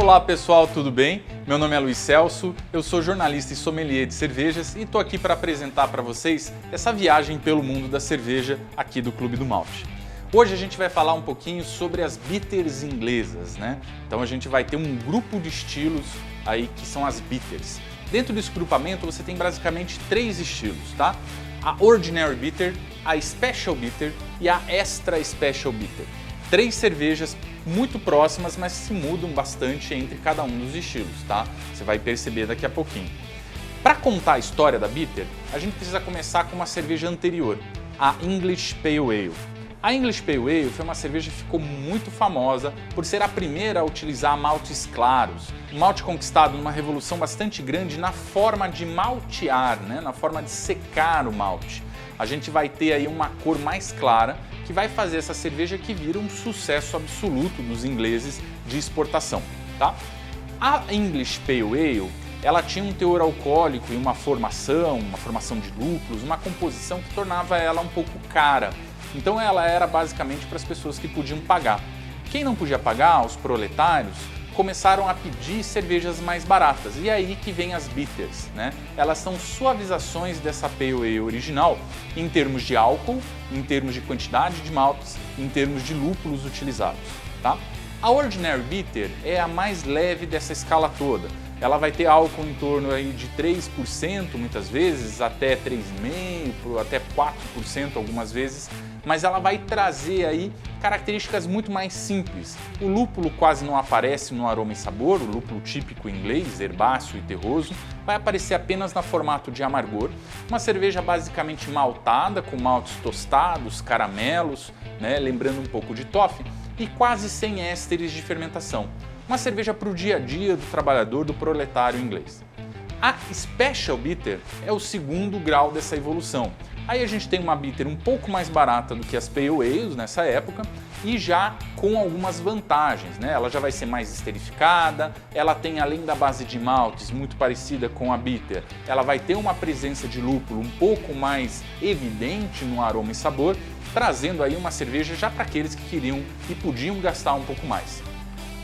Olá pessoal, tudo bem? Meu nome é Luiz Celso, eu sou jornalista e sommelier de cervejas e estou aqui para apresentar para vocês essa viagem pelo mundo da cerveja aqui do Clube do Malte. Hoje a gente vai falar um pouquinho sobre as bitters inglesas, né? Então a gente vai ter um grupo de estilos aí que são as bitters. Dentro desse grupamento você tem basicamente 3 estilos, tá? A Ordinary Bitter, a Special Bitter e a Extra Special Bitter. 3 cervejas muito próximas, mas se mudam bastante entre cada um dos estilos, tá? Você vai perceber daqui a pouquinho. Para contar a história da Bitter, a gente precisa começar com uma cerveja anterior, a English Pale Ale. A English Pale Ale foi uma cerveja que ficou muito famosa por ser a primeira a utilizar maltes claros. Um malte conquistado numa revolução bastante grande na forma de maltear, né? Na forma de secar o malte. A gente vai ter aí uma cor mais clara que vai fazer essa cerveja que vira um sucesso absoluto dos ingleses de exportação, tá? A English Pale Ale, ela tinha um teor alcoólico e uma formação de lúpulos, uma composição que tornava ela um pouco cara. Então ela era basicamente para as pessoas que podiam pagar. Quem não podia pagar, os proletários, começaram a pedir cervejas mais baratas. E aí que vem as bitters, né? Elas são suavizações dessa Pale Ale original em termos de álcool, em termos de quantidade de maltes, em termos de lúpulos utilizados, tá? A Ordinary Bitter é a mais leve dessa escala toda. Ela vai ter álcool em torno aí de 3%, muitas vezes, até 3,5%, até 4% algumas vezes, mas ela vai trazer aí características muito mais simples. O lúpulo quase não aparece no aroma e sabor, o lúpulo típico inglês, herbáceo e terroso, vai aparecer apenas no formato de amargor. Uma cerveja basicamente maltada, com maltes tostados, caramelos, né, lembrando um pouco de toffee, e quase sem ésteres de fermentação. Uma cerveja para o dia a dia do trabalhador, do proletário inglês. A Special Bitter é o segundo grau dessa evolução. Aí a gente tem uma bitter um pouco mais barata do que as Pale Ales nessa época e já com algumas vantagens, né? Ela já vai ser mais esterificada, ela tem, além da base de maltes muito parecida com a bitter, ela vai ter uma presença de lúpulo um pouco mais evidente no aroma e sabor, trazendo aí uma cerveja já para aqueles que queriam e podiam gastar um pouco mais.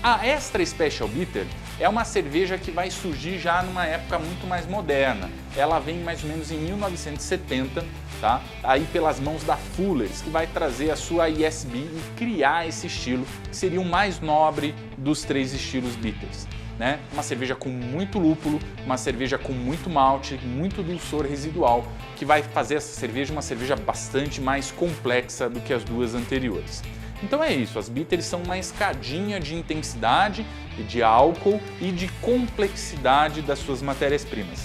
A Extra Special Bitter é uma cerveja que vai surgir já numa época muito mais moderna. Ela vem mais ou menos em 1970, tá? Aí pelas mãos da Fuller's, que vai trazer a sua ISB e criar esse estilo, que seria o mais nobre dos 3 estilos bitters, né? Uma cerveja com muito lúpulo, uma cerveja com muito malte, muito dulçor residual, que vai fazer essa cerveja uma cerveja bastante mais complexa do que as 2 anteriores. Então é isso, as bitters são uma escadinha de intensidade, de álcool e de complexidade das suas matérias-primas.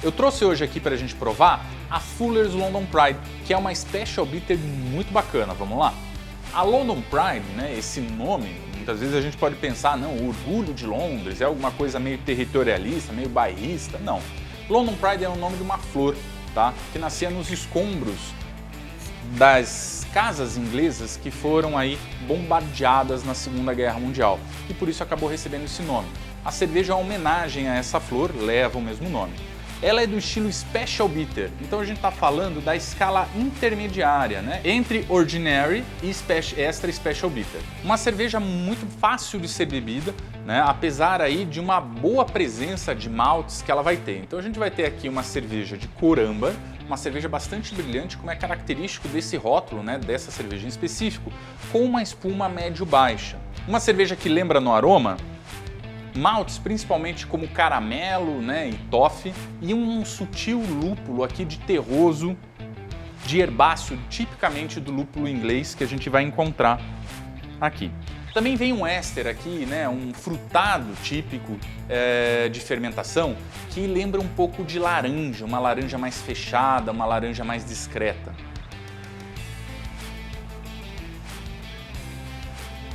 Eu trouxe hoje aqui para a gente provar a Fuller's London Pride, que é uma Special Bitter muito bacana, vamos lá? A London Pride, né, esse nome, muitas vezes a gente pode pensar, não, o orgulho de Londres é alguma coisa meio territorialista, meio bairrista, não. London Pride é o nome de uma flor, tá, que nascia nos escombros das casas inglesas que foram aí bombardeadas na Segunda Guerra Mundial e por isso acabou recebendo esse nome. A cerveja é uma homenagem a essa flor, leva o mesmo nome. Ela é do estilo Special Bitter, então a gente está falando da escala intermediária, né, entre Ordinary e Extra Special Bitter. Uma cerveja muito fácil de ser bebida, né, apesar aí de uma boa presença de maltes que ela vai ter. Então a gente vai ter aqui uma cerveja de cor âmbar, uma cerveja bastante brilhante, como é característico desse rótulo, né, dessa cerveja em específico, com uma espuma médio-baixa. Uma cerveja que lembra no aroma maltes principalmente como caramelo, né, e toffee, e um sutil lúpulo aqui de terroso, de herbáceo, tipicamente do lúpulo inglês que a gente vai encontrar aqui. Também vem um éster aqui, né, um frutado típico de fermentação que lembra um pouco de laranja, uma laranja mais fechada, uma laranja mais discreta.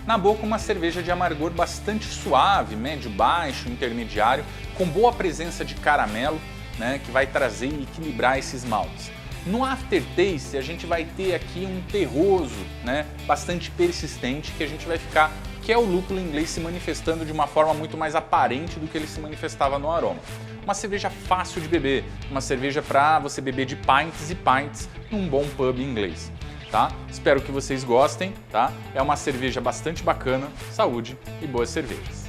Na boca, uma cerveja de amargor bastante suave, médio-baixo, intermediário, com boa presença de caramelo, né, que vai trazer e equilibrar esses maltes. No aftertaste, a gente vai ter aqui um terroso, né, bastante persistente, que a gente vai ficar, que é o lúpulo inglês se manifestando de uma forma muito mais aparente do que ele se manifestava no aroma. Uma cerveja fácil de beber, uma cerveja para você beber de pints e pints num bom pub inglês. Tá? Espero que vocês gostem, tá? É uma cerveja bastante bacana, saúde e boas cervejas.